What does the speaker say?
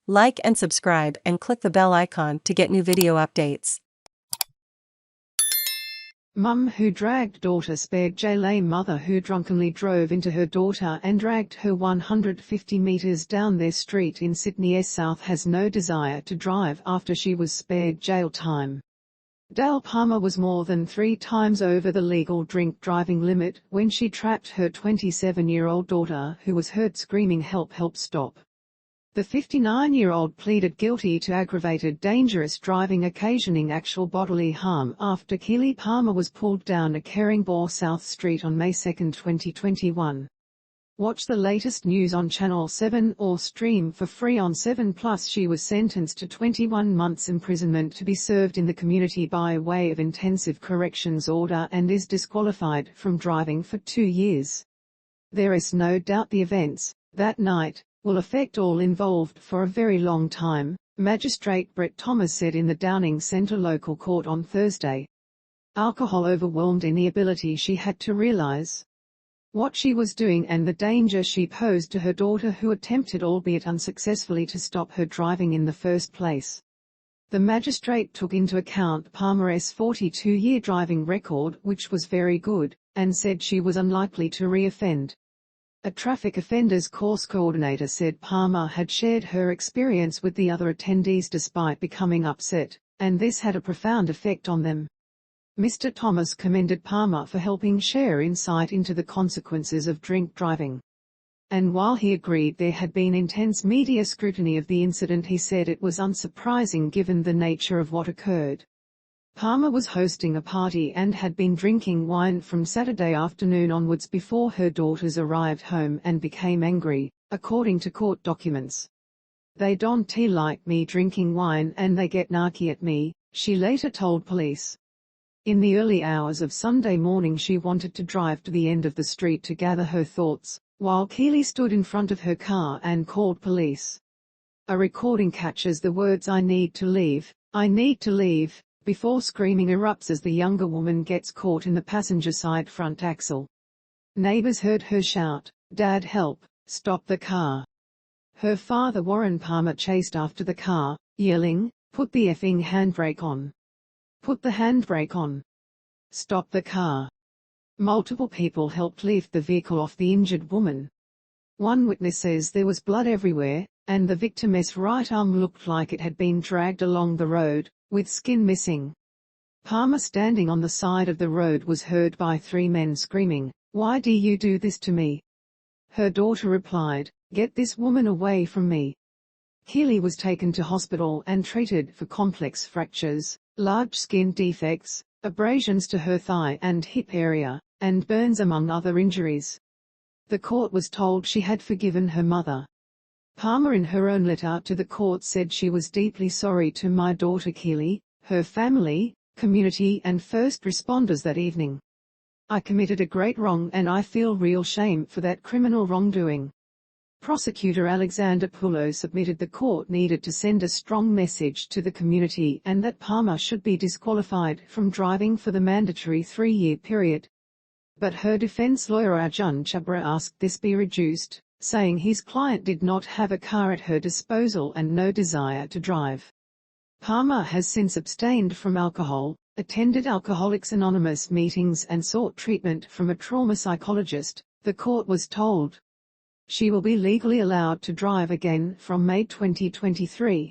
Like and subscribe and click the bell icon to get new video updates. Mum who dragged daughter spared jail. A mother who drunkenly drove into her daughter and dragged her 150 metres down their street in Sydney's South has no desire to drive after she was spared jail time. Keely Palmer was more than 3 times over the legal drink driving limit when she trapped her 27-year-old daughter who was heard screaming "Help, help, stop." The 59-year-old pleaded guilty to aggravated dangerous driving occasioning actual bodily harm after Keely Palmer was pulled down a Caringbah South street on May 2, 2021. Watch the latest news on Channel 7 or stream for free on 7+. She was sentenced to 21 months imprisonment to be served in the community by way of intensive corrections order and is disqualified from driving for 2 years. There is no doubt the events that night will affect all involved for a very long time, Magistrate Brett Thomas said in the Downing Centre local court on Thursday. Alcohol overwhelmed any ability she had to realise what she was doing and the danger she posed to her daughter, who attempted, albeit unsuccessfully, to stop her driving in the first place. The magistrate took into account Palmer's 42-year driving record, which was very good, and said she was unlikely to reoffend. A traffic offenders course coordinator said Palmer had shared her experience with the other attendees despite becoming upset, and this had a profound effect on them. Mr. Thomas commended Palmer for helping share insight into the consequences of drink driving. And while he agreed there had been intense media scrutiny of the incident, he said it was unsurprising given the nature of what occurred. Palmer was hosting a party and had been drinking wine from Saturday afternoon onwards before her daughters arrived home and became angry, according to court documents. "They don't like me drinking wine and they get narky at me," she later told police. In the early hours of Sunday morning she wanted to drive to the end of the street to gather her thoughts, while Keely stood in front of her car and called police. A recording catches the words "I need to leave, I need to leave," before screaming erupts as the younger woman gets caught in the passenger side front axle. Neighbours heard her shout, "Dad, help, stop the car." Her father Warren Palmer chased after the car, yelling, "Put the effing handbrake on. Put the handbrake on. Stop the car." Multiple people helped lift the vehicle off the injured woman. One witness says there was blood everywhere, and the victim's right arm looked like it had been dragged along the road, with skin missing. Palmer, standing on the side of the road, was heard by 3 men screaming, "Why do you do this to me?" Her daughter replied, "Get this woman away from me." Keely was taken to hospital and treated for complex fractures, large skin defects, abrasions to her thigh and hip area, and burns among other injuries. The court was told she had forgiven her mother. Palmer, in her own letter to the court, said she was deeply sorry to my daughter Keely, her family, community and first responders that evening. "I committed a great wrong and I feel real shame for that criminal wrongdoing." Prosecutor Alexander Poulos admitted the court needed to send a strong message to the community and that Palmer should be disqualified from driving for the mandatory 3-year period. But her defense lawyer Arjun Chhabra asked this be reduced, saying his client did not have a car at her disposal and no desire to drive. Palmer has since abstained from alcohol, attended Alcoholics Anonymous meetings and sought treatment from a trauma psychologist, the court was told. She will be legally allowed to drive again from May 2023.